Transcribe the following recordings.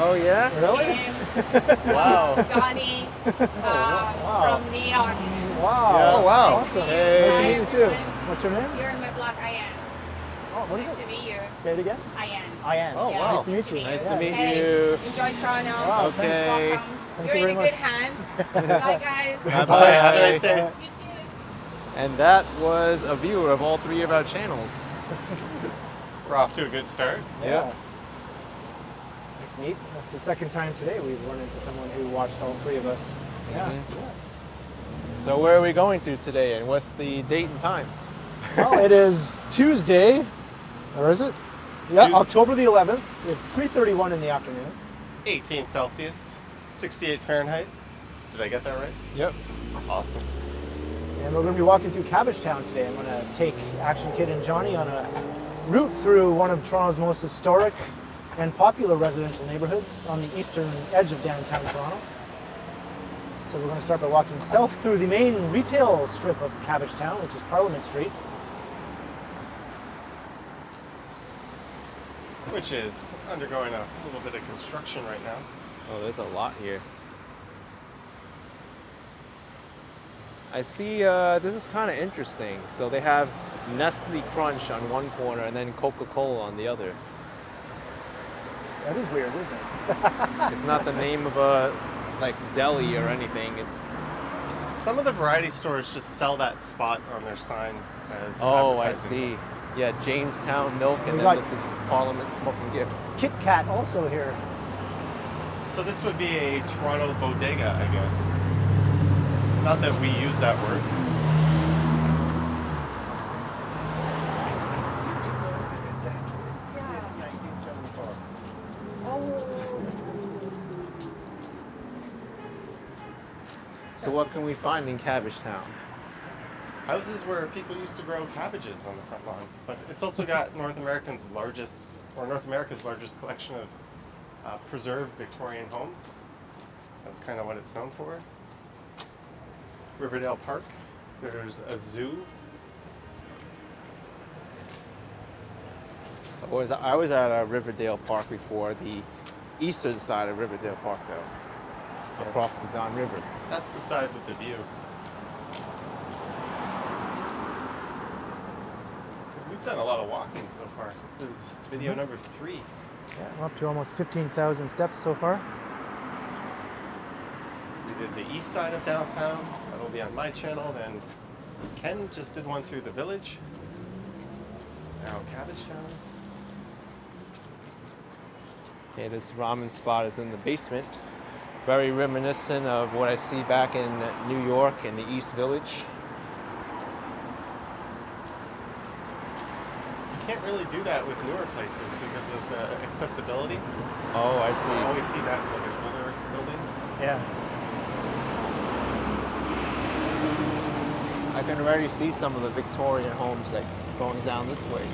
Oh yeah? Really? Wow. Johnny Wow. from New York. Wow. Yeah. Oh, wow. Awesome. Hey. Nice to meet you too. What's your name? You're in my block, Ian. Oh, what is Nice it? to meet you. Say it again. Ian. Ian. Oh, Yeah, wow. Nice to meet you. Nice Yeah. to meet Hey, you. enjoy Toronto. Wow, Okay. Welcome. Thank You're you very in a much. good hand. Bye, guys. Bye. Have a nice day. You too. And that was a view of all three of our channels. We're off to a good start. Yeah. That's neat. That's the second time today we've run into someone who watched all three of us. Yeah. So where are we going to today, and what's the date and time? Well, it is Tuesday, or is it? Yeah, Tuesday. October the 11th. It's 3:31 in the afternoon. 18 Celsius, 68 Fahrenheit. Did I get that right? Yep. Awesome. And we're going to be walking through Cabbagetown today. I'm going to take ActionKid and Johnny on a route through one of Toronto's most historic and popular residential neighborhoods on the eastern edge of downtown Toronto. So we're going to start by walking south through the main retail strip of Cabbagetown, which is Parliament Street. Which is undergoing a little bit of construction right now. Oh, there's a lot here. I see, this is kind of interesting. So they have Nestle Crunch on one corner and then Coca-Cola on the other. That is weird, isn't it? It's not the name of a like deli or anything. It's Some of the variety stores just sell that spot on their sign as oh, I advertising. see. Yeah, Jamestown Milk, and We then got- this is Parliament Smoking Gift. Kit Kat also here. So this would be a Toronto bodega, I guess. Not that we use that word. So what can we find in Cabbagetown? Houses where people used to grow cabbages on the front lawn. But it's also got North America's largest collection of preserved Victorian homes. That's kind of what it's known for. Riverdale Park. There's a zoo. I was at Riverdale Park before, the eastern side of Riverdale Park though, across the Don River. That's the side with the view. We've done a lot of walking so far. This is video number 3. Yeah, we're up to almost 15,000 steps so far. We did the east side of downtown. That'll be on my channel. Then Ken just did one through the village. Now Cabbagetown. Okay, this ramen spot is in the basement. Very reminiscent of what I see back in New York in the East Village. You can't really do that with newer places because of the accessibility. Oh, I You see. always see that with an older building. Yeah. I can already see some of the Victorian homes that going down this way.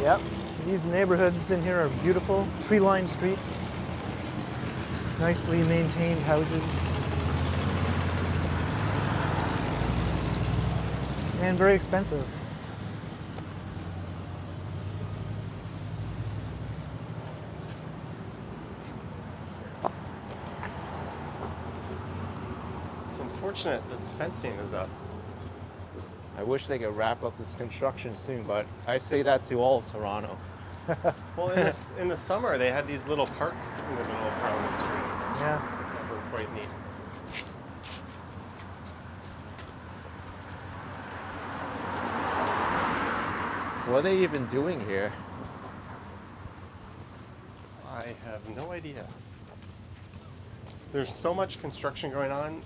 Yep. These neighborhoods in here are beautiful, tree-lined streets, nicely maintained houses, and very expensive. It's unfortunate this fencing is up. I wish they could wrap up this construction soon, but I say that to all of Toronto. Well, in the summer they had these little parks in the middle of Parliament Street Yeah. that were quite neat. What are they even doing here? I have no idea. There's so much construction going on,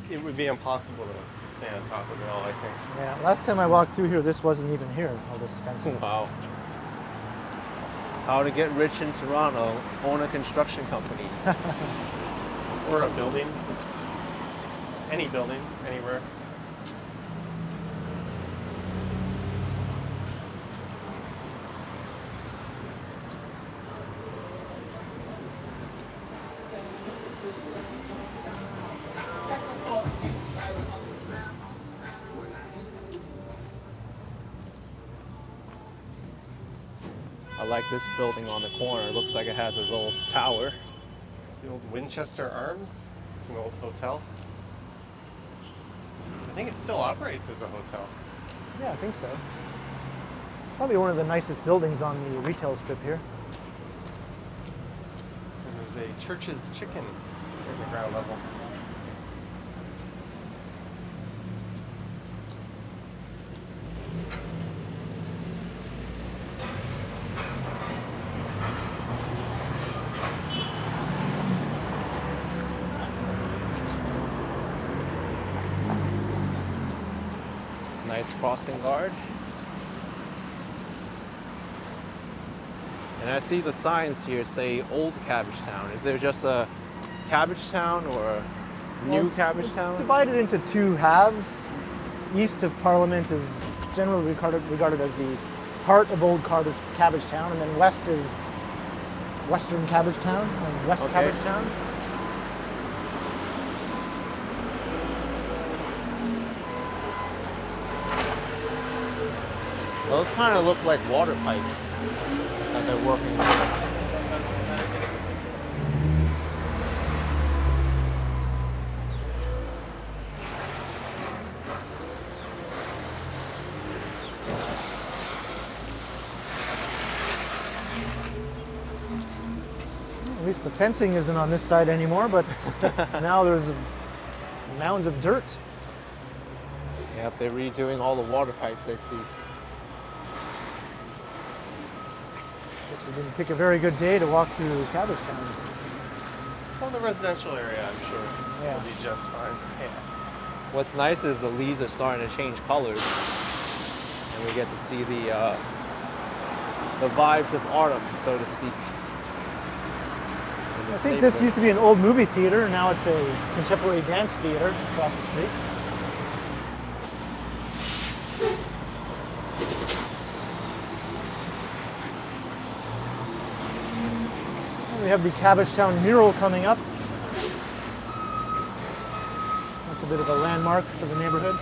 it would be impossible to stay on top of it all, I think. Yeah. Last time I walked through here, this wasn't even here, all this fencing. Wow. How to get rich in Toronto, own a construction company. Or a building. Any building, anywhere. A like this building on the corner. It looks like it has a little tower. The old Winchester Arms. It's an old hotel. I think it still operates as a hotel. Yeah, I think so. It's probably one of the nicest buildings on the retail strip here. And there's a Church's Chicken in the ground level. Nice crossing guard. And I see the signs here say Old Cabbagetown. Is there just a Cabbagetown or a new It's Cabbagetown? divided into two halves. East of Parliament is generally regarded as the heart of Old Cabbagetown, and then west is Western Cabbagetown and West Okay. Cabbagetown. Those kind of look like water pipes that they're working on. At least the fencing isn't on this side anymore, but now there's just mounds of dirt. Yep, they're redoing all the water pipes I see. Guess we didn't pick a very good day to walk through Cabbagetown. Well, the residential area, I'm sure, Yeah. will be just fine. What's nice is the leaves are starting to change colors, and we get to see the vibes of autumn, so to speak. in I think this neighborhood. used to be an old movie theater, and now it's a contemporary dance theater across the street. And we have the Cabbagetown mural coming up. That's a bit of a landmark for the neighborhood.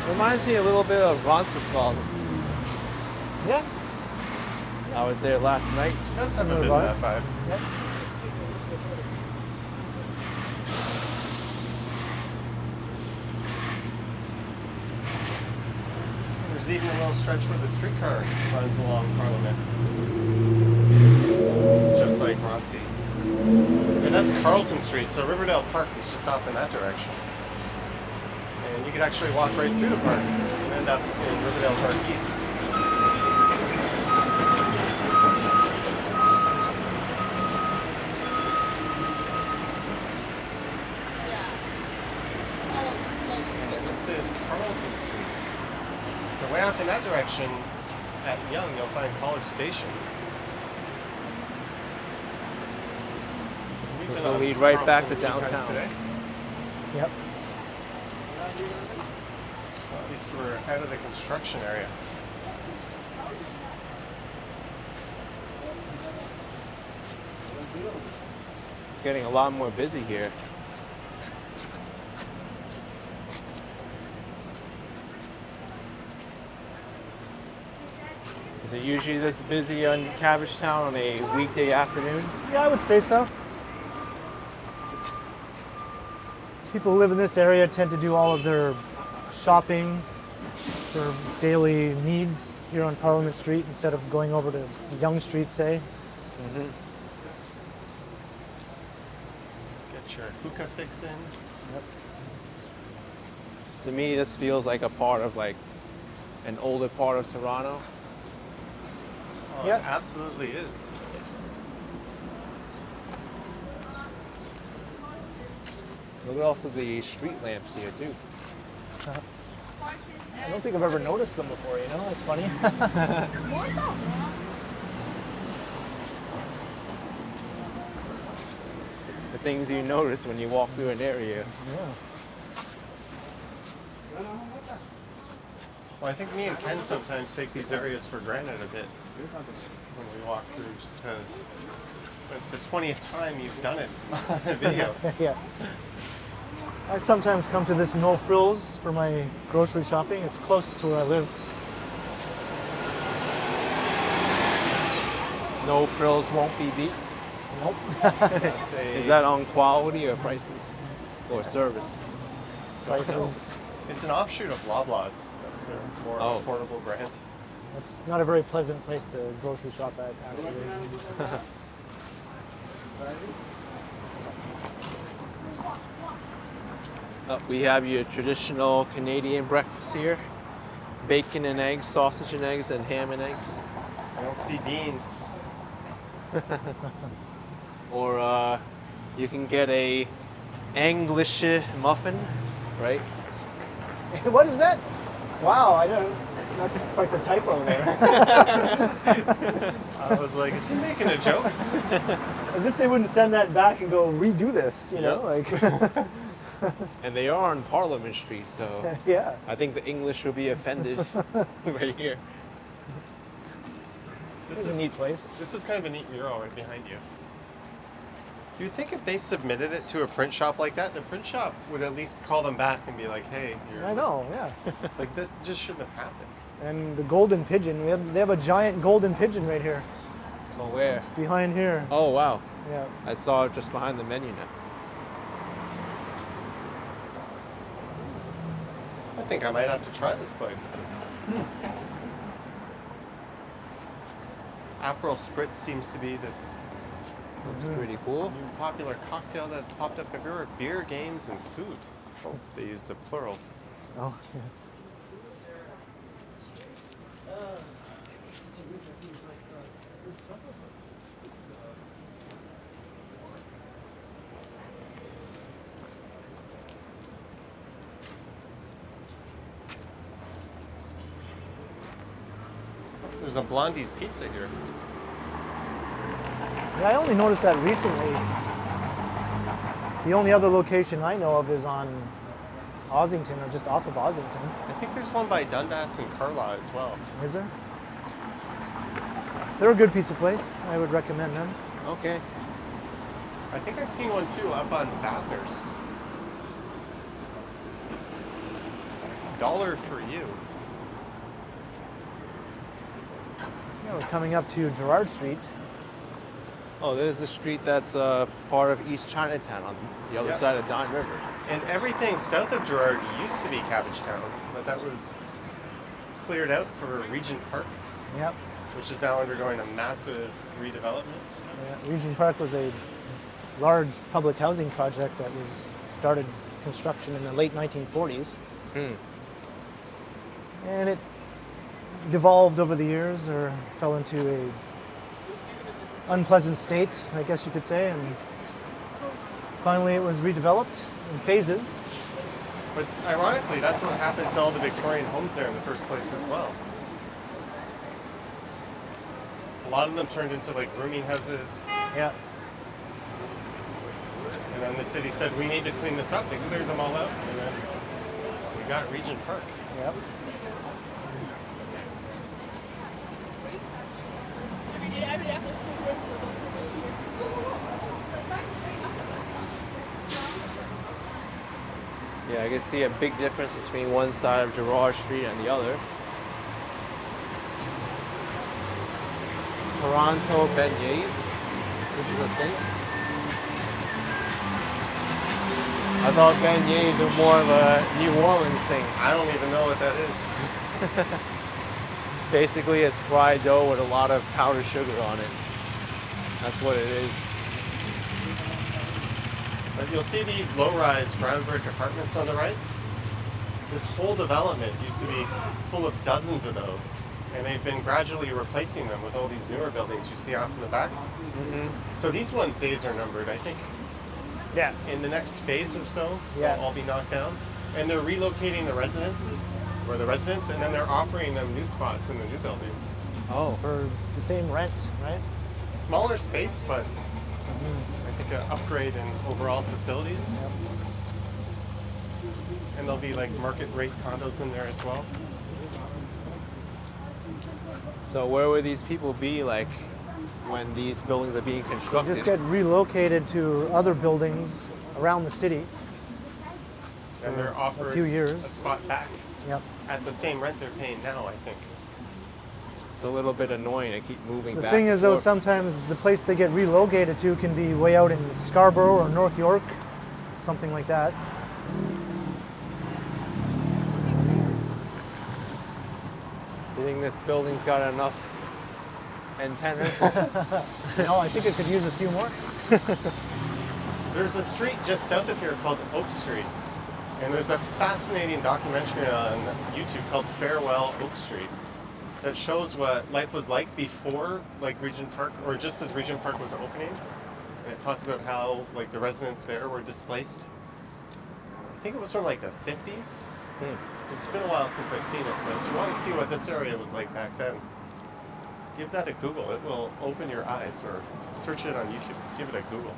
Reminds me a little bit of Roncesvalles. Yeah. I was there last night. It does have a Similar bit of that vibe. Yep. There's even a little stretch where the streetcar runs along Parliament. Just like Roncy. And that's Carlton Street, so Riverdale Park is just off in that direction. And you could actually walk right through the park and end up in Riverdale Park East. And this is Carlton Street. So way off in that direction, at Yonge, you'll find College Station. We've This been will on lead right back to Carlton a few times downtown. today. Yep. Well, at least we're out of the construction area. It's getting a lot more busy here. Is it usually this busy on Cabbagetown on a weekday afternoon? Yeah, I would say so. People who live in this area tend to do all of their shopping for daily needs here on Parliament Street instead of going over to Yonge Street, say. Mm-hmm. Get your hookah fix in. To me, this feels like a part of like an older part of Toronto. Oh, Yep. It absolutely is. Look at also the street lamps here too. I don't think I've ever noticed them before, you know? It's funny. The things you notice when you walk through an area. Yeah. Well, I think me and Ken sometimes take these areas for granted a bit. when we walk through, just because it's the 20th time you've done it on a video. Yeah. I sometimes come to this No Frills for my grocery shopping. It's close to where I live. No frills won't be beat. Nope. Is that on quality or prices or service? Prices. It's an offshoot of Loblaws. That's their more Oh. affordable brand. It's not a very pleasant place to grocery shop at, actually. We have your traditional Canadian breakfast here. Bacon and eggs, sausage and eggs, and ham and eggs. I don't see beans. Or you can get a English muffin, right? What is that? Wow, I don't. That's quite the typo there. I was like, is he making a joke? As if they wouldn't send that back and go redo this, you know? Like, And they are on Parliament Street, so yeah. I think the English will be offended right here. This is a neat place. This is kind of a neat mural right behind you. You'd think if they submitted it to a print shop like that, the print shop would at least call them back and be like, hey, you're... I know, yeah. Like, that just shouldn't have happened. And the golden pigeon. They have a giant golden pigeon right here, Oh, where? behind here. Oh, wow. Yeah. I saw it just behind the menu now. I think I might have to try this place. Aperol Spritz seems to be this Looks pretty cool. new popular cocktail that has popped up everywhere. Beer, games, and food. Oh, they use the plural. Oh, yeah. There's a Blondie's Pizza here. Yeah, I only noticed that recently. The only other location I know of is on Ossington, or just off of Ossington. I think there's one by Dundas and Carlisle as well. Is there? They're a good pizza place. I would recommend them. Okay. I think I've seen one too up on Bathurst. $1 for you. So now we're coming up to Gerrard Street. Oh, there's the street that's part of East Chinatown on the other Yep. side of Don River. And everything south of Gerrard used to be Cabbagetown, but that was cleared out for Regent Park, Yep. which is now undergoing a massive redevelopment. Yeah, Regent Park was a large public housing project that was started construction in the late 1940s. And it devolved over the years, or fell into a unpleasant state, I guess you could say, and finally it was redeveloped in phases. But ironically, that's what happened to all the Victorian homes there in the first place as well. A lot of them turned into like rooming houses, Yeah. and then the city said, we need to clean this up. They cleared them all out, and then we got Regent Park. Yep. Yeah, I can see a big difference between one side of Gerrard Street and the other. Toronto beignets. This is a thing. I thought beignets were more of a New Orleans thing. I don't even know what that is. Basically, it's fried dough with a lot of powdered sugar on it. That's what it is. But you'll see these low-rise brown brick apartments on the right. This whole development used to be full of dozens of those, and they've been gradually replacing them with all these newer buildings you see off in the back. So these ones' days are numbered, I think. Yeah. In the next phase or so, Yeah. they'll all be knocked down. And they're relocating the residences, or the residents, and then they're offering them new spots in the new buildings. Oh. For the same rent, right? Smaller space, but I think an upgrade in overall facilities. Yep. And there'll be like market rate condos in there as well. So where would these people be like when these buildings are being They constructed? just get relocated to other buildings around the city. And they're offered few a years. spot back Yep. at the same rent they're paying now, I think. It's a little bit annoying to keep moving The back. thing and is, though, forth. sometimes the place they get relocated to can be way out in Scarborough or North York, something like that. Do you think this building's got enough antennas? No, I think it could use a few more. There's a street just south of here called Oak Street. And there's a fascinating documentary on YouTube called Farewell Oak Street that shows what life was like before like Regent Park, or just as Regent Park was opening. And it talked about how like the residents there were displaced. I think it was from like the 50s. It's been a while since I've seen it, but if you want to see what this area was like back then, give that a Google. It will open your eyes, or search it on YouTube. Give it a Google.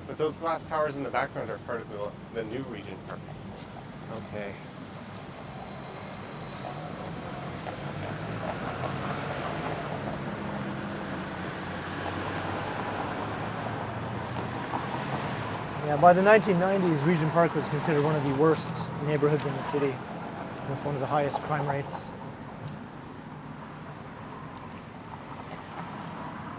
But those glass towers in the background are part of the new Regent Park. Okay. Yeah, by the 1990s, Regent Park was considered one of the worst neighborhoods in the city, with one of the highest crime rates.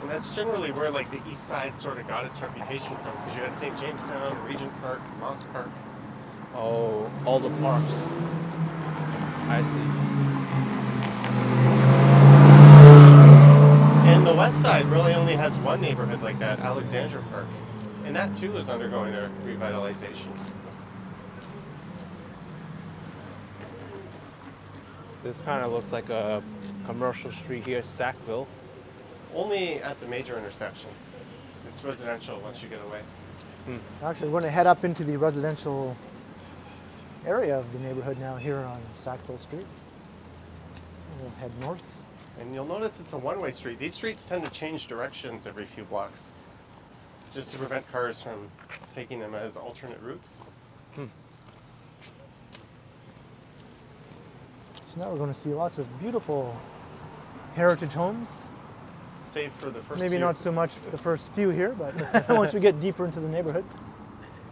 And that's generally where like the east side sort of got its reputation from, because you had St. Jamestown, Regent Park, Moss Park. Oh, all the parks. I see. And the west side really only has one neighborhood like that, Alexandra Park. And that too is undergoing a revitalization. This kind of looks like a commercial street here, Sackville. Only at the major intersections. It's residential once you get away. Actually, we're going to head up into the residential area of the neighborhood now here on Sackville Street. We'll head north. And you'll notice it's a one-way street. These streets tend to change directions every few blocks, just to prevent cars from taking them as alternate routes. So now we're going to see lots of beautiful heritage homes. Save for the first Maybe few. not so much for the first few here, but once we get deeper into the neighborhood.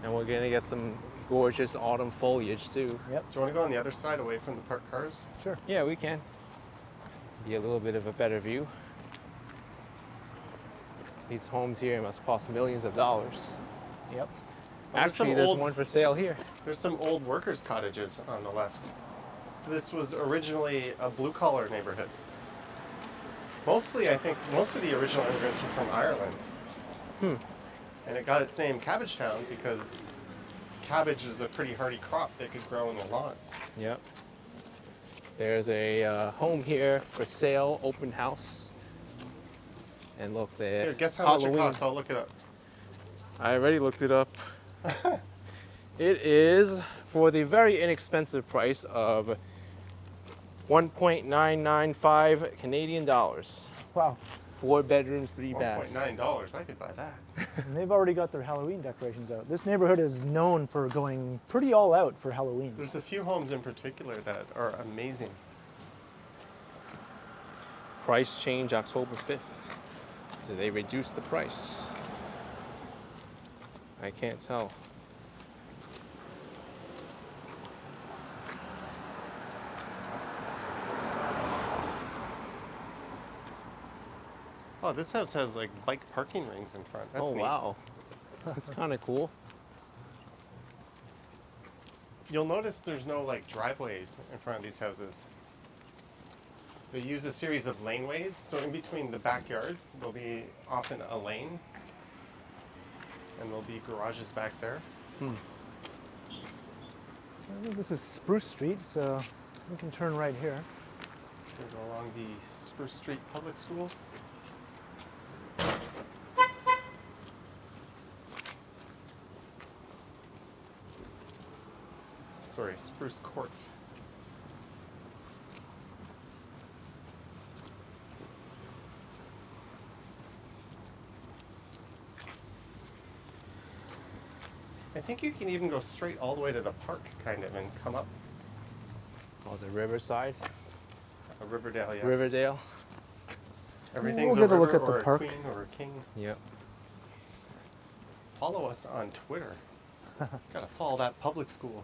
And we're gonna get some gorgeous autumn foliage too. Yep, Do you want to go on the other side away from the parked cars? sure. Yeah, we can. Be a little bit of a better view. These homes here must cost millions of dollars. Yep. There's some Actually, there's old- one for sale here. There's some old workers' cottages on the left. So this was originally a blue-collar neighborhood. Mostly, I think, most of the original immigrants were from Ireland. And it got its name Cabbagetown because cabbage was a pretty hardy crop they could grow in their lawns. Yep. There's a home here for sale, open house. And look there. Here, guess how much it Halloween. costs? I'll look it up. I already looked it up. It is for the very inexpensive price of 1.995 Canadian dollars. Wow. 4 bedrooms, 3 baths. $1.9. I could buy that. And they've already got their Halloween decorations out. This neighborhood is known for going pretty all out for Halloween. There's a few homes in particular that are amazing. Price change October 5th. Did they reduce the price? I can't tell. Oh, this house has like bike parking rings in front. That's Oh, neat. wow. That's kind of cool. You'll notice there's no like driveways in front of these houses. They use a series of laneways, so in between the backyards, there'll be often a lane, and there'll be garages back there. So I think this is Spruce Street, so we can turn right here. We go along the Spruce Street Public School. Sorry, Spruce Court. I think you can even go straight all the way to the park, kind of, and come up. Calls it Riverside. Riverdale, yeah. Riverdale. Everything's We'll a get a look river at the or a park. queen or a king. Yep. Follow us on Twitter. Gotta follow that public school.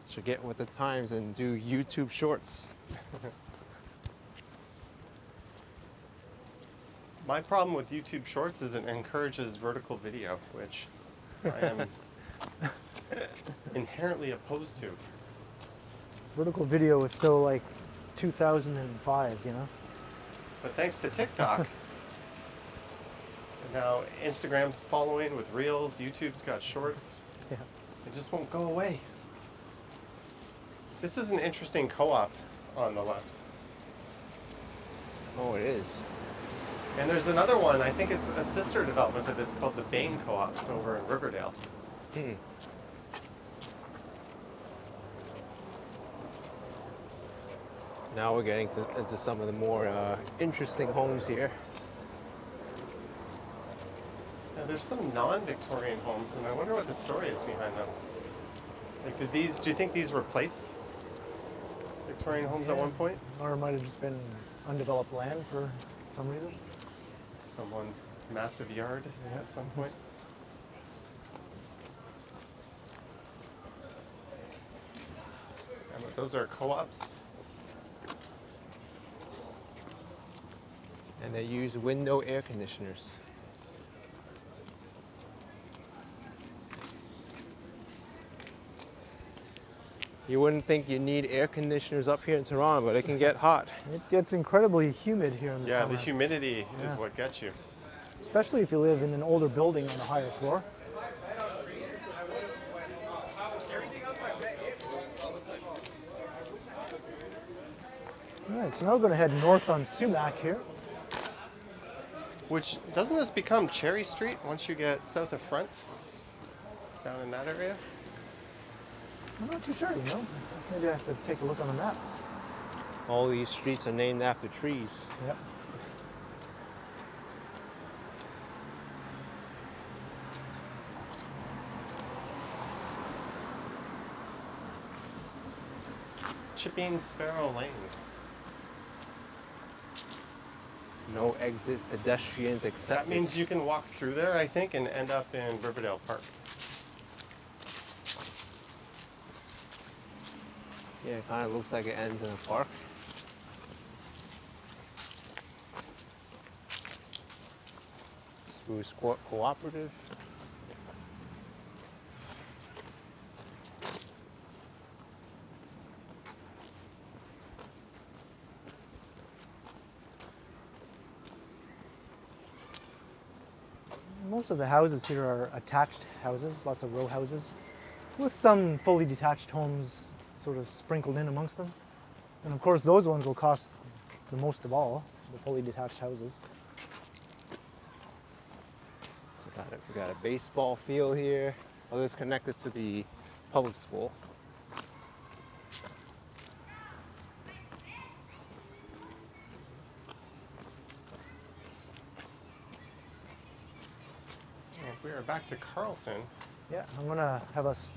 Should get with the times and do YouTube shorts. My problem with YouTube Shorts is it encourages vertical video, which I am inherently opposed to. Vertical video is so like 2005, you know? But thanks to TikTok, and now Instagram's following with Reels, YouTube's got Shorts. Yeah. It just won't go away. This is an interesting co-op on the left. Oh, it is. And there's another one, I think it's a sister development of this called the Bain Co-ops over in Riverdale. Hmm. Now we're getting into some of the more interesting homes here. Now there's some non-Victorian homes, and I wonder what the story is behind them. Like, do you think these replaced Victorian homes at one point? Or it might have just been undeveloped land for some reason. Someone's massive yard at some point? And those are co-ops. And they use window air conditioners. You wouldn't think you need air conditioners up here in Toronto, but it can get hot. It gets incredibly humid here in the Yeah, summer. the humidity is Yeah. what gets you. Especially if you live in an older building on a higher floor. All right, so now we're going to head north on Sumac here. Which, doesn't this become Cherry Street once you get south of Front? Down in that area? I'm not too sure, you know. Maybe I have to take a look on the map. All these streets are named after trees. Yep. Chipping Sparrow Lane. No exit pedestrians accepted. That means you can walk through there, I think, and end up in Riverdale Park. Yeah, it kind of looks like it ends in a park. Spruce Cooperative. Most of the houses here are attached houses, lots of row houses, with some fully detached homes sort of sprinkled in amongst them. And of course, those ones will cost the most of all, the fully detached houses. So we got a baseball field here. Oh, this is connected to the public school. And we are back to Carlton. Yeah, I'm gonna have us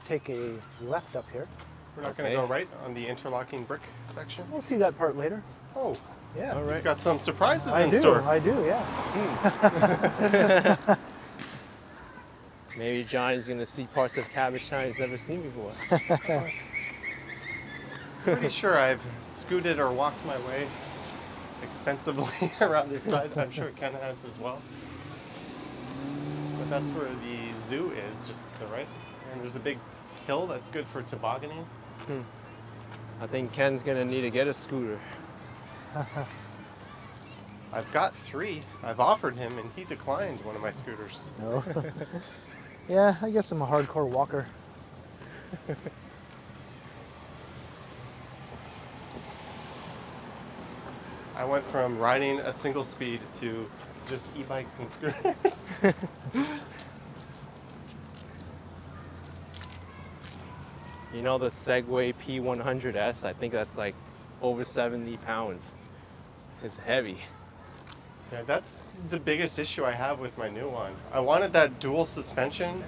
take a left up here. We're not going Okay. to go right on the interlocking brick section. We'll see that part later. Oh, Yeah. All right. you've got some surprises I in do, store. I do, yeah. Maybe Johnny's gonna see parts of Cabbagetown he's never seen before. Pretty sure I've scooted or walked my way extensively around this side. I'm sure Ken has as well. But that's where the zoo is, just to the right. And there's a big hill that's good for tobogganing. I think Ken's gonna need to get a scooter. I've got 3. I've offered him, and he declined one of my scooters. No. Yeah, I guess I'm a hardcore walker. I went from riding a single speed to just e-bikes and scooters. You know the Segway P100S? I think that's like over 70 pounds. It's heavy. Yeah, that's the biggest issue I have with my new one. I wanted that dual suspension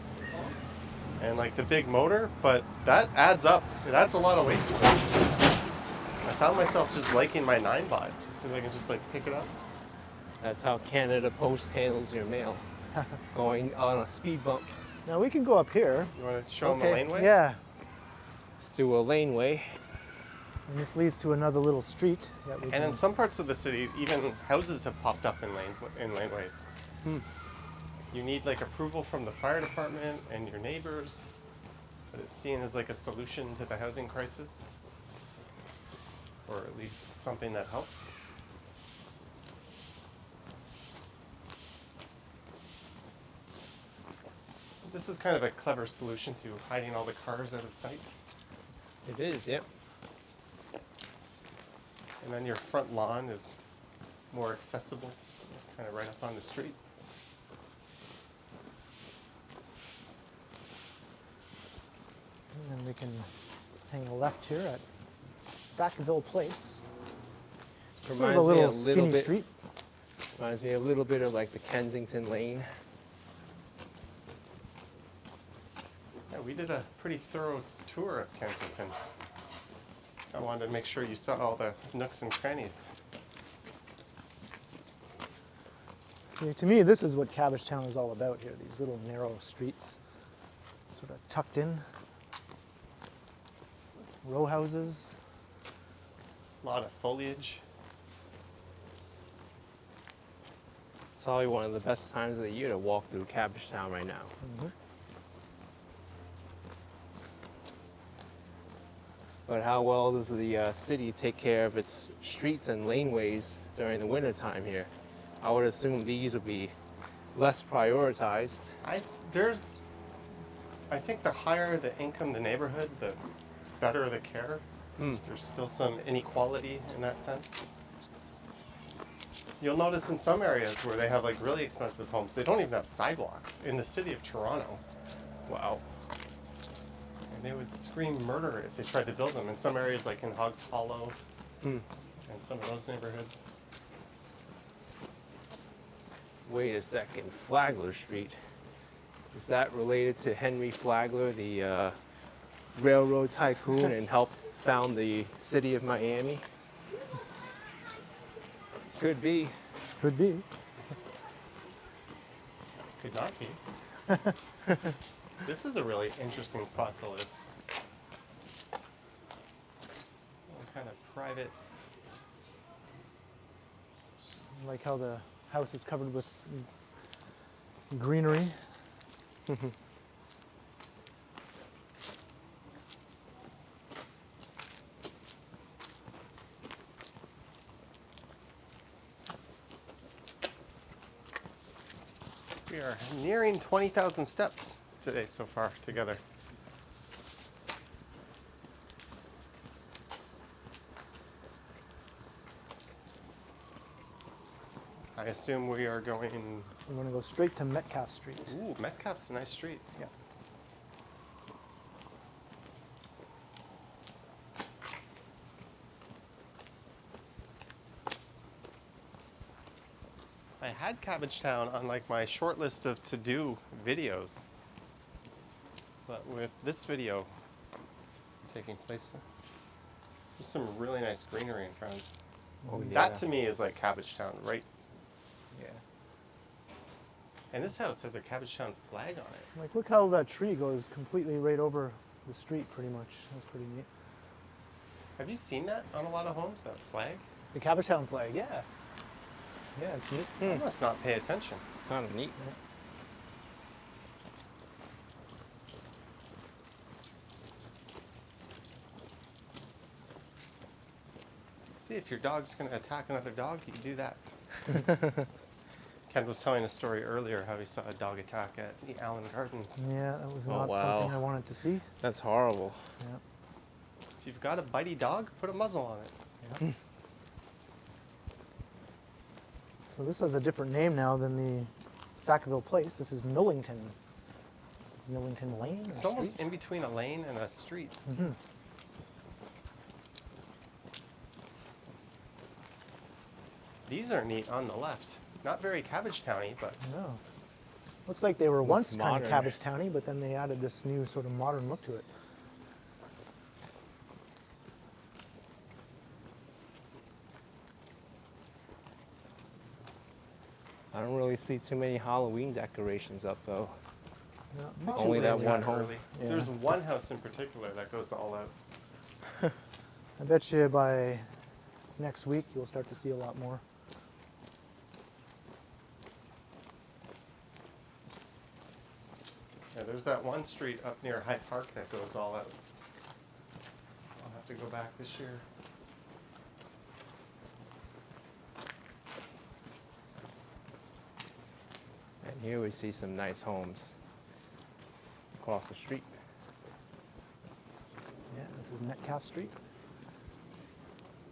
and like the big motor, but that adds up. It adds a lot of weight to it. I found myself just liking my 9-bot just because I can just like pick it up. That's how Canada Post handles your mail. Going on a speed bump. Now we can go up here. You want to show them Okay. the laneway? Yeah. Let's do a laneway. And this leads to another little street that we And can... in some parts of the city, even houses have popped up in laneways. You need like approval from the fire department and your neighbors, but it's seen as like a solution to the housing crisis, or at least something that helps. This is kind of a clever solution to hiding all the cars out of sight. It is, yep. And then your front lawn is more accessible, kind of right up on the street. And then we can hang a left here at Sackville Place. It's sort of a Reminds me little a skinny little bit. street. Reminds me a little bit of like the Kensington Lane. Yeah, we did a pretty thorough tour of Kensington. I wanted to make sure you saw all the nooks and crannies. See, to me, this is what Cabbagetown is all about here, these little narrow streets, sort of tucked in. Row houses. A lot of foliage. It's probably one of the best times of the year to walk through Cabbagetown right now. But how well does the city take care of its streets and laneways during the winter time here? I would assume these would be less prioritized. I think the higher the income the neighborhood, the better the care. There's still some inequality in that sense. You'll notice in some areas where they have like really expensive homes, they don't even have sidewalks. In the city of Toronto, Wow. and they would scream murder if they tried to build them. In some areas like in Hogs Hollow and some of those neighborhoods. Wait a second, Flagler Street. Is that related to Henry Flagler, the railroad tycoon and helped found the city of Miami? Could be. Could be. Could not be. This is a really interesting spot to live. Kind of private. I like how the house is covered with greenery. We are nearing 20,000 steps today so far together. I assume we are going. We're going to go straight to Metcalf Street. Ooh, Metcalf's a nice street. Yeah. I had Cabbagetown on like my short list of to-do videos, but with this video taking place, there's some really nice greenery in front. Oh, yeah. That to me is like Cabbagetown, right? Yeah. And this house has a Cabbagetown flag on it. Like, look how that tree goes completely right over the street, pretty much. That's pretty neat. Have you seen that on a lot of homes, that flag? The Cabbagetown flag, yeah. Yeah, it's neat. I must not pay attention. It's kind of neat. See, if your dog's going to attack another dog, you can do that. Ken was telling a story earlier how he saw a dog attack at the Allen Gardens. Yeah, that was Oh, not wow. something I wanted to see. That's horrible. Yeah. If you've got a bitey dog, put a muzzle on it. Yeah. So this has a different name now than the Sackville Place. This is Millington. Millington Lane? It's almost in between a lane and a street. Mm-hmm. These are neat on the left. Not very Cabbagetown-y, but No. Looks like they were once kind of modern. Cabbage Towny, but then they added this new sort of modern look to it. I don't really see too many Halloween decorations up though. Not too Only that early. one home. early. Yeah. There's one house in particular that goes all out. I bet you by next week you'll start to see a lot more. Yeah, there's that one street up near Hyde Park that goes all out. I'll have to go back this year. And here we see some nice homes across the street. Yeah, this is Metcalf Street.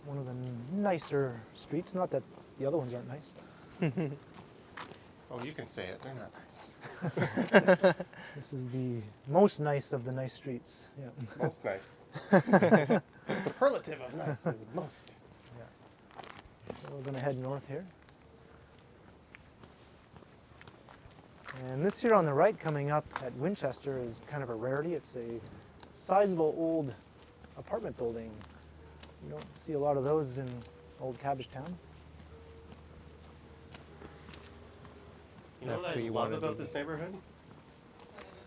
One of the nicer streets. Not that the other ones aren't nice. Oh, you can say it. They're not nice. This is the most nice of the nice streets. Yeah. Most nice. The superlative of nice is most. So we're going to head north here. And this here on the right coming up at Winchester is kind of a rarity. It's a sizable old apartment building. You don't see a lot of those in old Cabbagetown. You know what I Definitely love wanna about be this neighborhood?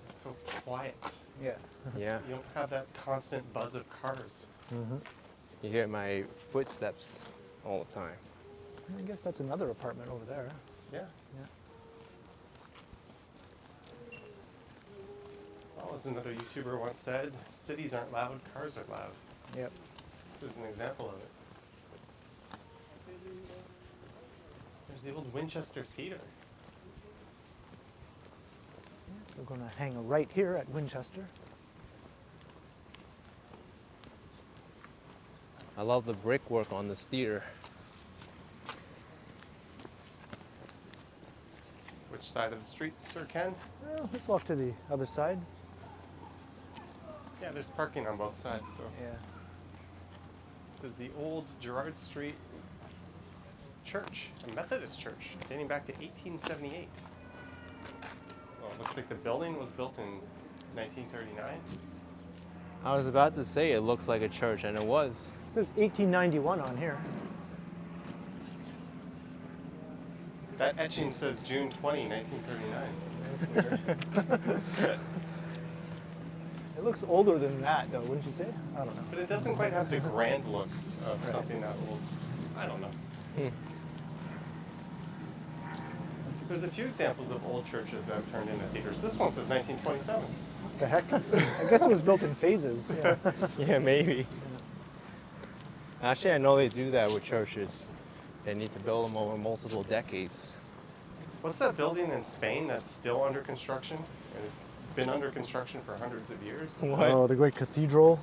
It's so quiet. Yeah. Yeah, You don't have that constant buzz of cars. you hear my footsteps all the time. I guess that's another apartment over there. Yeah. Yeah. Well, as another YouTuber once said, cities aren't loud, cars are loud. Yep. This is an example of it. There's the old Winchester Theater. So we're going to hang a right here at Winchester. I love the brickwork on this theater. Which side of the street, Sir Ken? Well, let's walk to the other side. Yeah, there's parking on both sides, so. Yeah. This is the old Gerard Street church, a Methodist church, dating back to 1878. Well, it looks like the building was built in 1939. I was about to say it looks like a church, and it was. It says 1891 on here. That etching says June 20, 1939. That's weird. It looks older than that, though, wouldn't you say? I don't know. But it doesn't quite have the grand look of something that old. I don't know. There's a few examples of old churches that have turned into theaters. This one says 1927. What the heck? I guess it was built in phases. Yeah. Yeah, maybe. Actually, I know they do that with churches. They need to build them over multiple decades. What's that building in Spain that's still under construction? And it's been under construction for hundreds of years. What? Oh, the great cathedral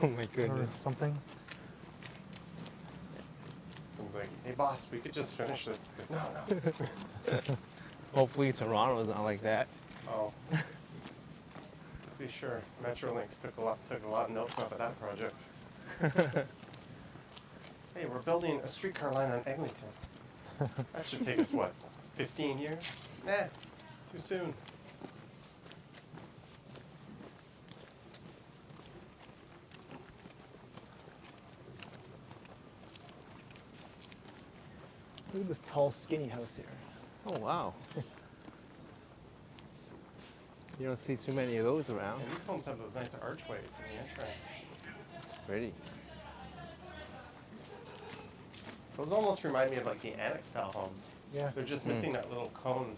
Oh my or goodness. something. Someone's like, hey boss, we could just finish this. He's like, no. Hopefully Toronto's not like that. Oh. Be sure. Metrolinx took a lot of notes off of that project. Hey, we're building a streetcar line on Eglinton. That should take us, what, 15 years? Nah, too soon. Look at this tall, skinny house here. Oh wow. You don't see too many of those around. And these homes have those nice archways in the entrance. It's pretty. Those almost remind me of like the annex style homes. Yeah. They're just missing that little cone.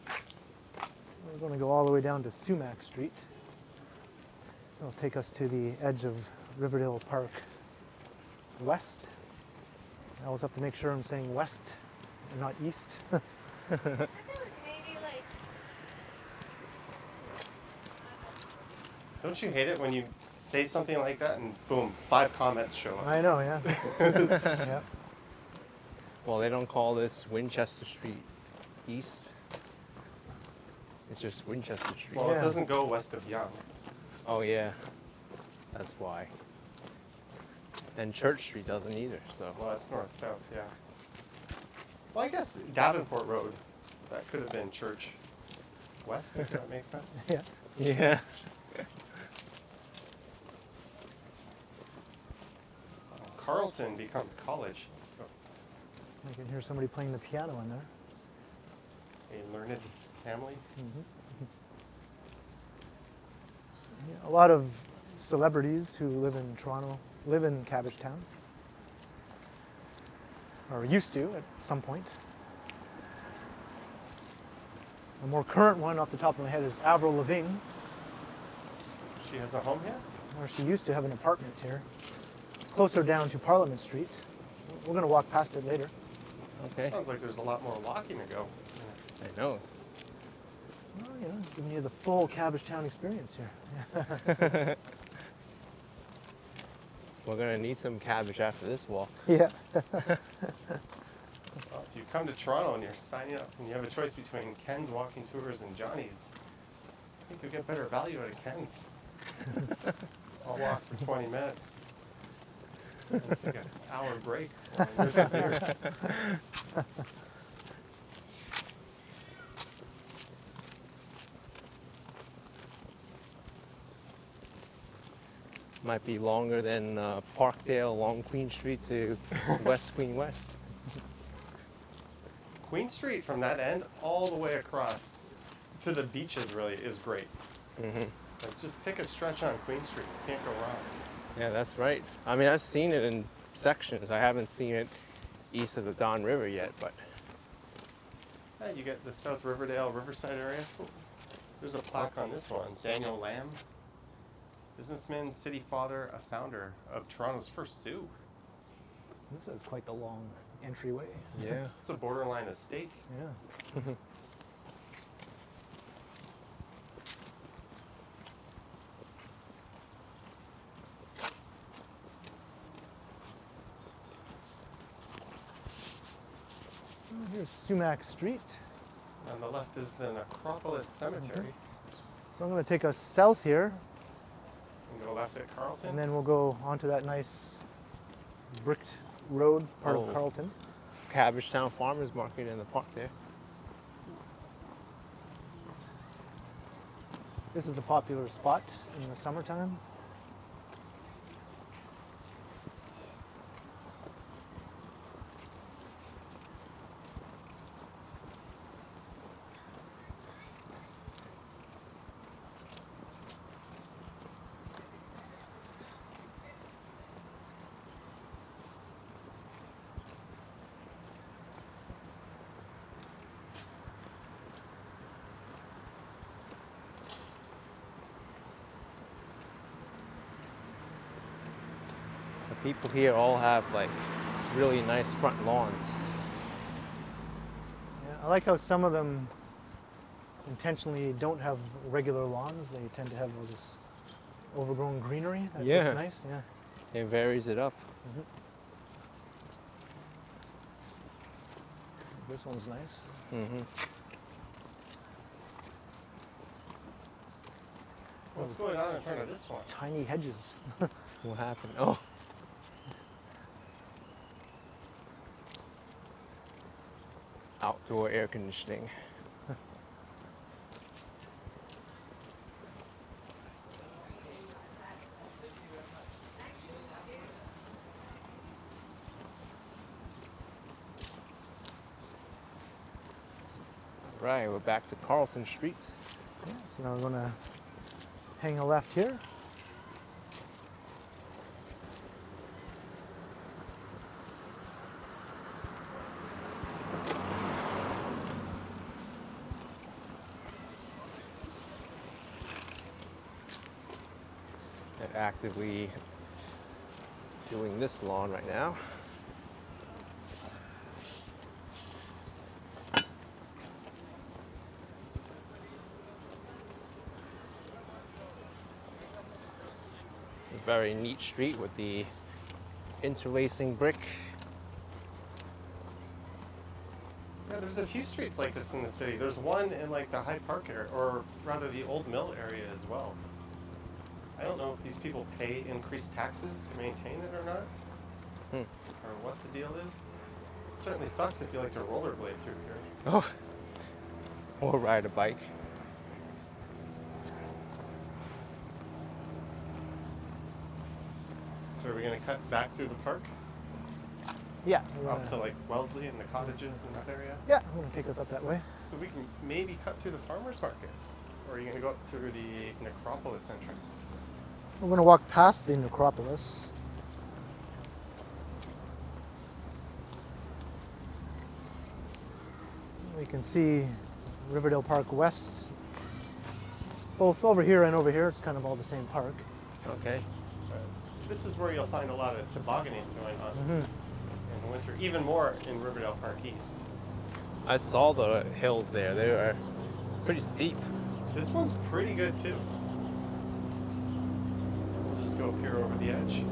So we're going to go all the way down to Sumac Street. It'll take us to the edge of Riverdale Park west. I always have to make sure I'm saying west and not east. I feel like maybe like Don't you hate it when you say something like that and boom, 5 comments show up? I know, yeah. Yeah. Well, they don't call this Winchester Street East. It's just Winchester Street. Well, Yeah. it doesn't go west of Yonge. Oh yeah, that's why. And Church Street doesn't either, so. Well, it's north-south, yeah. Well, I guess Davenport Road, that could have been Church West, if that makes sense. Yeah. Yeah. Carlton becomes College, so I can hear somebody playing the piano in there. a learned family. Yeah, a lot of celebrities who live in Toronto live in Cabbagetown, or used to at some point. A more current one off the top of my head is Avril Lavigne, She has a home here? where she used to have an apartment here, closer down to Parliament Street. We're going to walk past it later. Okay. Sounds like there's a lot more walking to go. I know. Well, you know, giving you the full Cabbagetown experience here. We're gonna need some cabbage after this walk. Yeah. Well, if you come to Toronto and you're signing up and you have a choice between Ken's Walking Tours and Johnny's, I think you'll get better value out of Ken's. I'll walk for 20 minutes. And take an hour break while I nurse a beer. Might be longer than Parkdale along Queen Street to West Queen West. Queen Street from that end all the way across to the beaches really is great. Like just pick a stretch on Queen Street. You can't go wrong. Yeah, that's right. I mean, I've seen it in sections. I haven't seen it east of the Don River yet, but Yeah, you get the South Riverdale, Riverside area. Oh, there's a plaque on this one. Daniel Lamb, businessman, city father, a founder of Toronto's first zoo. This is quite the long entryway. yeah. It's a borderline estate. Yeah. So here's Sumac Street. On the left is the Necropolis Cemetery. So I'm going to take us south here, And go left at Carlton. and then we'll go onto that nice bricked road part Oh. of Carlton. Cabbagetown Farmers Market in the park there. This is a popular spot in the summertime. The people here all have like really nice front lawns. Yeah, I like how some of them intentionally don't have regular lawns. They tend to have all this overgrown greenery. That Yeah. looks nice. Yeah. It varies it up. This one's nice. What's going on in front of this one? Tiny hedges. What happened? Oh. Outdoor air conditioning. Right, we're back to Carlton Street. Yeah, so now we're going to hang a left here. They're actively doing this lawn right now. It's a very neat street with the interlacing brick. Yeah, there's a few streets like this in the city. There's one in like the Hyde Park area, or rather the Old Mill area as well. I don't know if these people pay increased taxes to maintain it or not. or what the deal is. It certainly sucks if you like to rollerblade through here. Oh, or ride a bike. So are we going to cut back through the park Yeah. we're up to gonna- like Wellesley and the cottages in that area? Yeah, I'm gonna take us up that way. So we can maybe cut through the farmer's market. Or are you going to go up through the necropolis entrance? We're gonna walk past the necropolis. We can see Riverdale Park West. Both over here and over here, it's kind of all the same park. Okay. This is where you'll find a lot of tobogganing going on Mm-hmm. in the winter. Even more in Riverdale Park East. I saw the hills there. They are pretty steep. This one's pretty good too. We'll just go up here over the edge.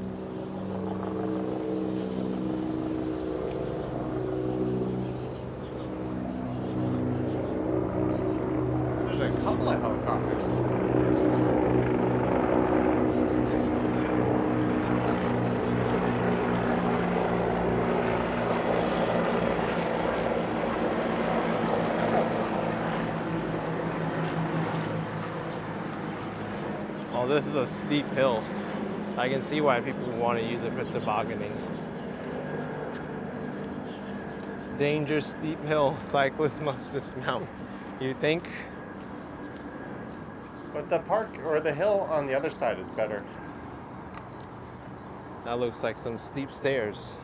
There's a couple of helicopters. Oh, this is a steep hill. I can see why people want to use it for tobogganing. Dangerous steep hill. Cyclists must dismount. You think? But the park or the hill on the other side is better. That looks like some steep stairs.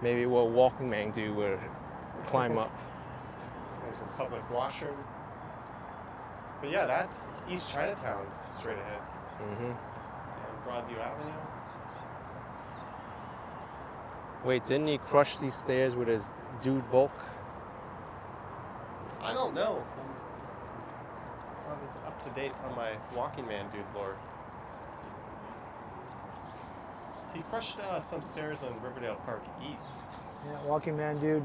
Maybe what Walking Man do would climb up. There's a public washroom. But yeah, that's East Chinatown straight ahead. Mm-hmm. And Broadview Avenue. Wait, didn't he crush these stairs with his dude bulk? I don't know. I'm not as up to date on my Walking Man dude lore. He crushed some stairs on Riverdale Park East. Yeah, Walking Man dude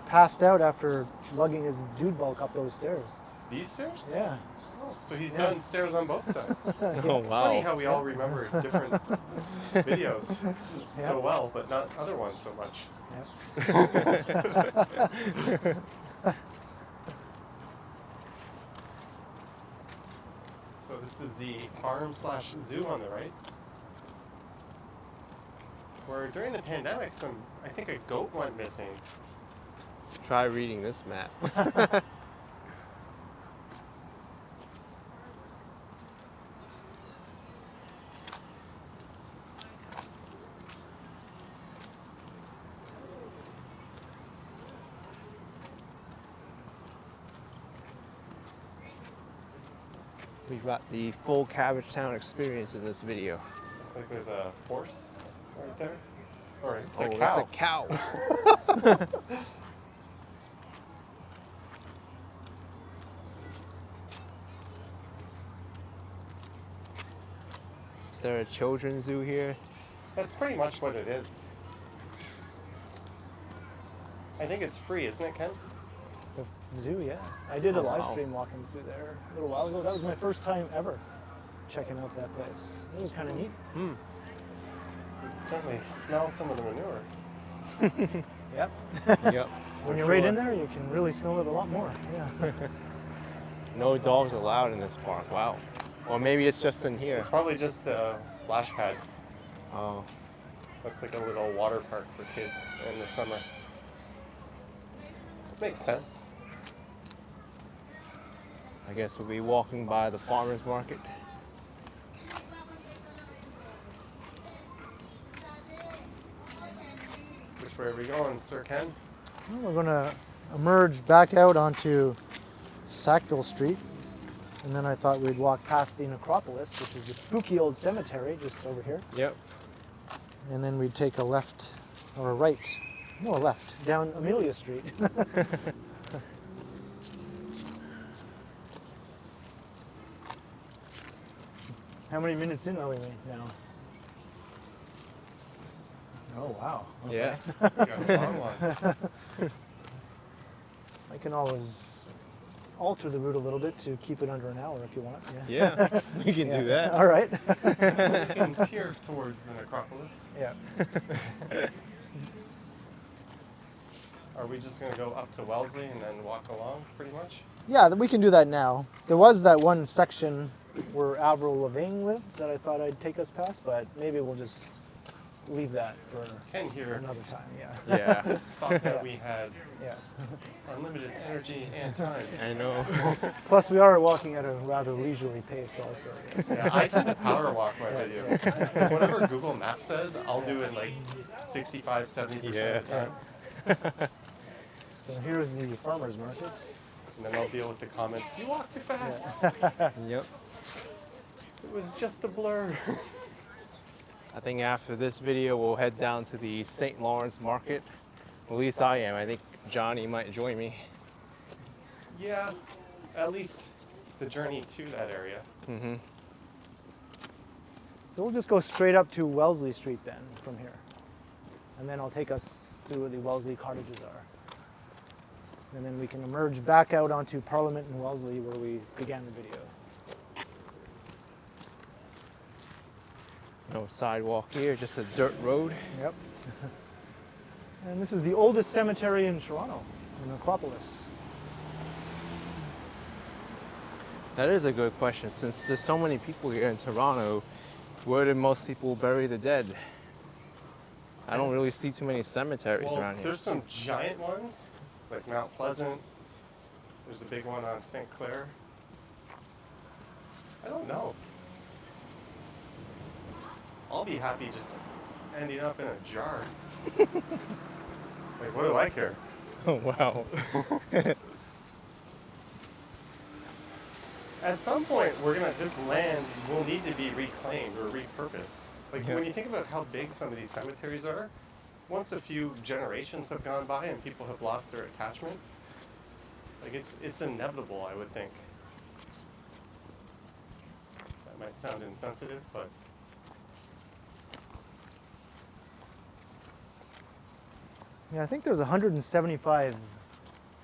passed out after lugging his dude bulk up those stairs. These stairs? Yeah. Oh, so he's Yeah. done stairs on both sides. Oh, It's wow. funny how we all remember different videos Yep. so well, but not other ones so much. Yep. So this is the farm/zoo on the right. Where during the pandemic, I think a goat went missing. Try reading this map. We've got the full Cabbagetown experience in this video. Looks like there's a horse right there. Or it's Oh, a cow. it's a cow. Is there a children's zoo here? That's pretty much what it is. I think it's free, isn't it, Ken? The zoo, yeah. I did a Oh, live wow. stream walking through there a little while ago. That was my first time ever checking out that place. It was kind of neat. Hmm. You can certainly smell some of the manure. Yep. Yep. When for you're right sure. in there, you can really smell it a lot more. Yeah. No dogs allowed in this park. Wow. Or maybe it's just in here. It's probably just the splash pad. Oh. That's like a little water park for kids in the summer. Makes sense. I guess we'll be walking by the farmer's market. Which way are we going, Sir Ken? Well, we're going to emerge back out onto Sackville Street. And then I thought we'd walk past the necropolis, which is the spooky old cemetery just over here. Yep. And then we'd take a left or a right, no, a left, down Amelia Street. How many minutes in are we now? Oh, wow. Okay. Yeah. We got a long one. I can always alter the route a little bit to keep it under an hour if you want. Yeah, we can do that. All right. Looking here towards the necropolis. Yeah. Are we just going to go up to Wellesley and then walk along, pretty much? Yeah, we can do that now. There was that one section where Avril Lavigne lived that I thought I'd take us past, but maybe we'll just leave that for Ken here another time. Yeah. Yeah, thought that we had Yeah. unlimited energy and time. I know. Plus, we are walking at a rather leisurely pace, also. Yeah, I tend to power walk my videos. Whatever Google Maps says, I'll do in like 65, 70% of the time. So here's the farmers market. And then I'll deal with the comments, you walk too fast. Yep. It was just a blur. I think after this video, we'll head down to the St. Lawrence Market. At least I am. I think Johnny might join me. Yeah, at least the journey to that area. Mm-hmm. So we'll just go straight up to Wellesley Street then from here. And then I'll take us through where the Wellesley Cottages are. And then we can emerge back out onto Parliament and Wellesley where we began the video. No sidewalk here, just a dirt road. Yep. And this is the oldest cemetery in Toronto, the necropolis. That is a good question. Since there's so many people here in Toronto, where do most people bury the dead? I don't really see too many cemeteries Well, around here. there's some giant ones, like Mount Pleasant. There's a big one on St. Clair. I don't know. I'll be happy just ending up in a jar. Like, what do I care? Oh, wow. At some point, this land will need to be reclaimed or repurposed. Like, Yeah. when you think about how big some of these cemeteries are, once a few generations have gone by and people have lost their attachment, like, it's inevitable, I would think. That might sound insensitive, but Yeah, I think there's 175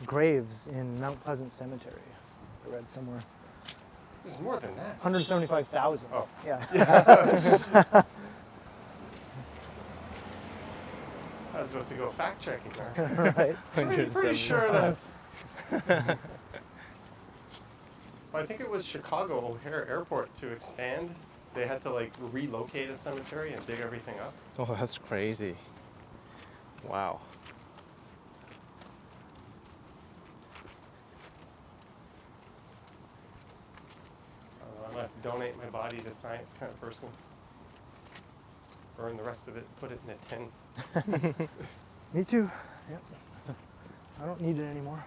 graves in Mount Pleasant Cemetery. I read somewhere. there's more than that. 175,000. Oh. Yeah. I was about to go fact checking there. Right. Pretty sure that's. Well, I think it was Chicago O'Hare Airport to expand. They had to like relocate a cemetery and dig everything up. Oh, that's crazy. Wow. I'm a donate my body to science kind of person. Burn the rest of it, put it in a tin. Me too. Yep. I don't need it anymore.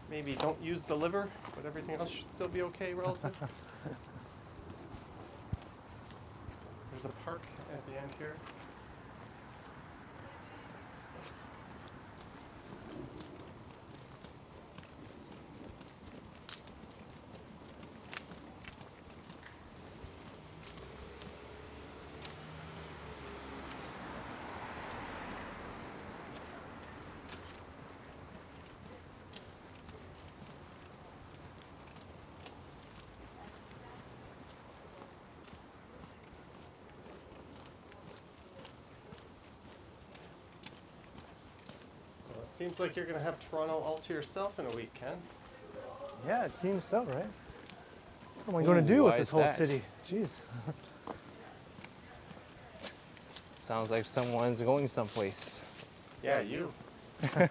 Maybe don't use the liver, but everything else should still be okay relative. There's a park at the end here. Seems like you're going to have Toronto all to yourself in a week, Ken. Yeah, it seems so, right? What am I going to Ooh, do with why this is whole that? city? Jeez. Sounds like someone's going someplace. Yeah, you. I've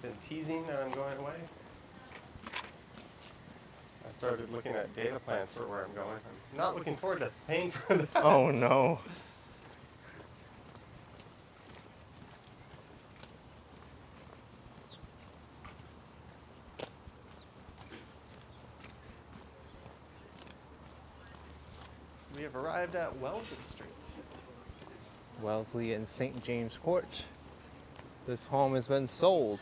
been teasing that I'm going away. I started looking at data plans for where I'm going. I'm not looking forward to paying for that. Oh, no. We have arrived at Wellesley Street. Wellesley and St. James Court. This home has been sold.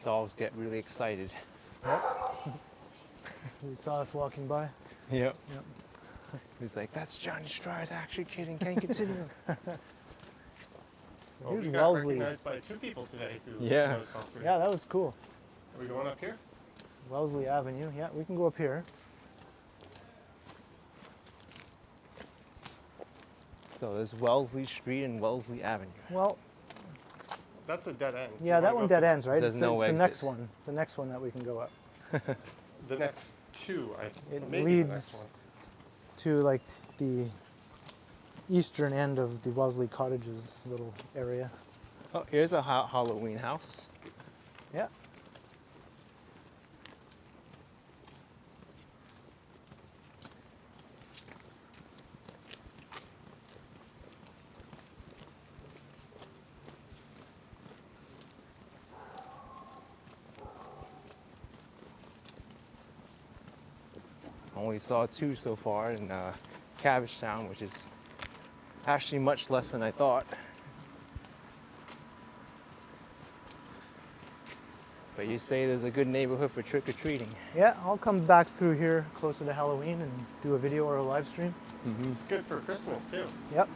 Dogs get really excited. He saw us walking by. Yep. Yep. He's like, that's Johnny Strauss, ActionKid in Cabbagetown. Well, we Here's got Wellesley. recognized by 2 people today who Yeah. know all 3. Yeah, that was cool. Are we going up here? It's Wellesley Avenue. Yeah, we can go up here. So there's Wellesley Street and Wellesley Avenue. Well, That's a dead end. yeah, You that wanna one go dead ends, right? There's It's, no it's the exit. next one. The next one that we can go up. The next 2, It maybe leads the next one. to like the eastern end of the Wellesley Cottages little area. Oh, here's a Halloween house. Yeah. Only saw 2 so far in Cabbagetown, which is actually much less than I thought. But you say there's a good neighborhood for trick-or-treating. Yeah, I'll come back through here closer to Halloween and do a video or a live stream. It's good for Christmas too. Yep.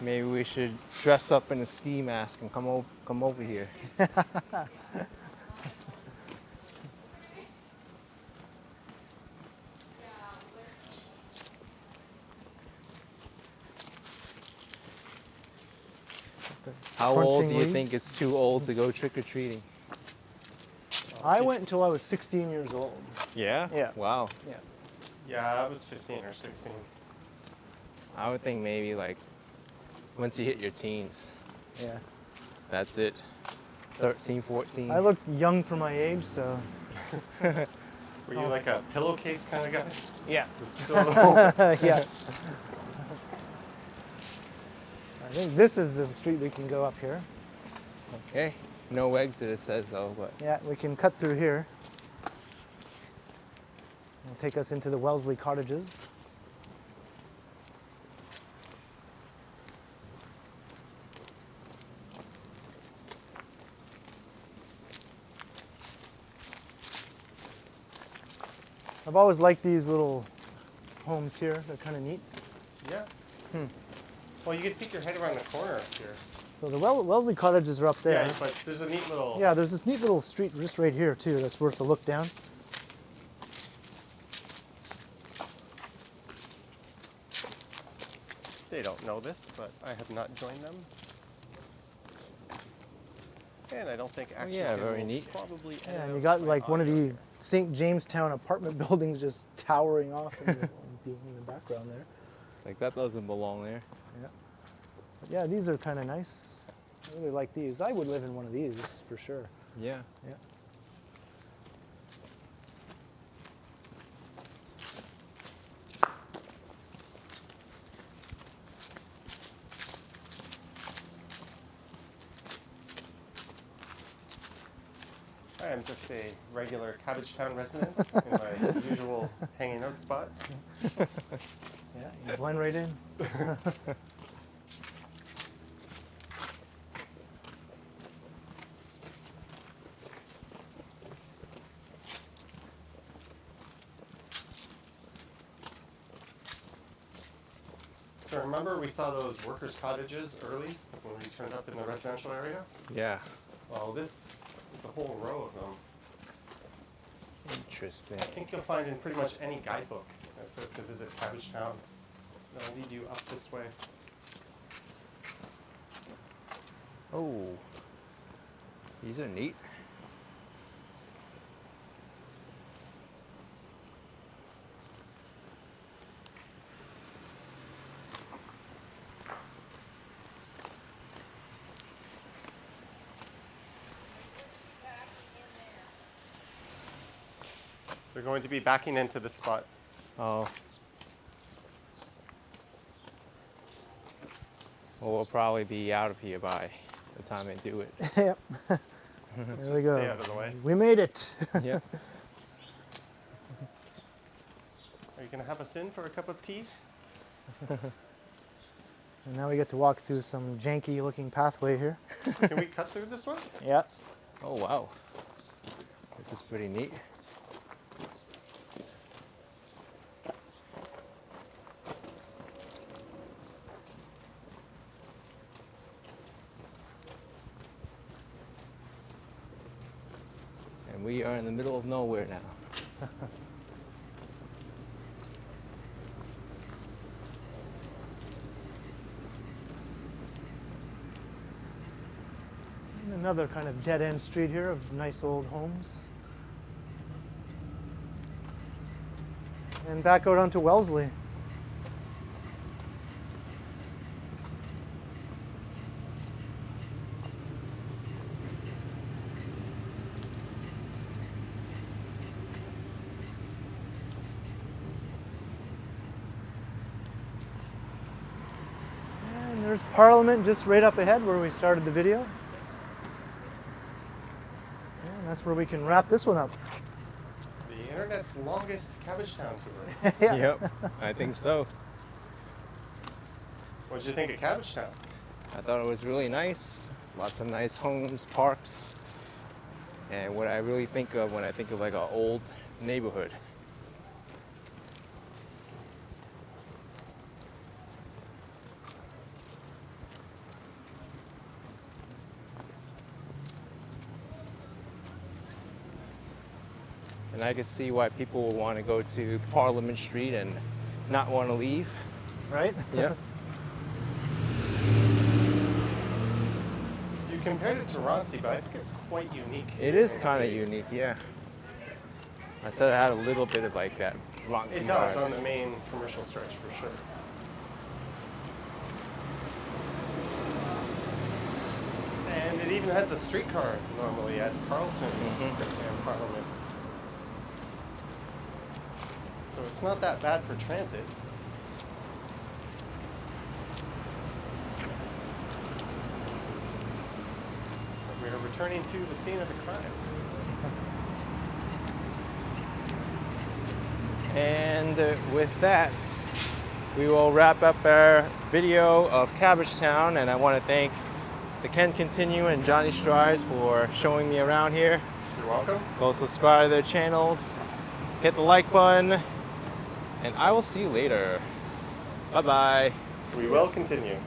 Maybe we should dress up in a ski mask and come over here. How old Crunching do you leaves. think it's too old to go trick-or-treating? I went until I was 16 years old. Yeah? Yeah. Wow. Yeah. Yeah, I was 15 or 16. I would think maybe like once you hit your teens, Yeah. that's it. 13, 14. I looked young for my age, so. Were you like a pillowcase kind of guy? Yeah. Just fill it all- Yeah. So I think this is the street we can go up here. Okay. No exit, it says though, but Yeah, we can cut through here. It'll take us into the Wellesley Cottages. I've always liked these little homes here. They're kind of neat. Yeah. Well, you could peek your head around the corner up here. So the Wellesley Cottages are up there. Yeah, but there's a neat little. Yeah, there's this neat little street just right here too that's worth a look down. They don't know this, but I have not joined them. And I don't think actually. yeah, very neat. Probably. Yeah, and edit you out got my like one of audio the here. St. Jamestown apartment buildings just towering off in the background there. it's like that doesn't belong there. Yeah. But yeah, these are kind of nice. I really like these. I would live in one of these for sure. Yeah. Yeah. I am just a regular Cabbagetown resident in my usual hanging out spot. Yeah, you blend right in. So remember we saw those workers' cottages early when we turned up in the residential area? Yeah. Well, this is a whole row of them. Interesting. I think you'll find in pretty much any guidebook that says to visit Cabbagetown. They'll lead you up this way. Oh. These are neat. They're going to be backing into this spot. Oh. Well, we'll probably be out of here by the time they do it. Yep. There we Stay out go. of the way. We made it. Yeah. Are you going to have us in for a cup of tea? And now we get to walk through some janky looking pathway here. Can we cut through this one? Yeah. Oh, wow. This is pretty neat. And we are in the middle of nowhere now. And another kind of dead end street here of nice old homes. And back out onto Wellesley. And there's Parliament just right up ahead where we started the video. And that's where we can wrap this one up. The internet's longest Cabbagetown tour. Yeah. Yep, I think so. What did you think of Cabbagetown? I thought it was really nice. Lots of nice homes, parks, and what I really think of when I think of like an old neighborhood. And I could see why people will want to go to Parliament Street and not want to leave. Right? Yeah. You compared it to Roncy, but I think it's quite unique. It is in the kind of city. unique, yeah. I said it had a little bit of like that Roncy It does vibe. on the main commercial stretch for sure. And it even has a streetcar normally at Carlton and Parliament. So it's not that bad for transit. But we're returning to the scene of the crime. And with that, we will wrap up our video of Cabbagetown, and I want to thank the Ken Continue and Johnny Strides for showing me around here. You're welcome. Go subscribe to their channels, hit the like button, and I will see you later. Bye-bye. We will continue.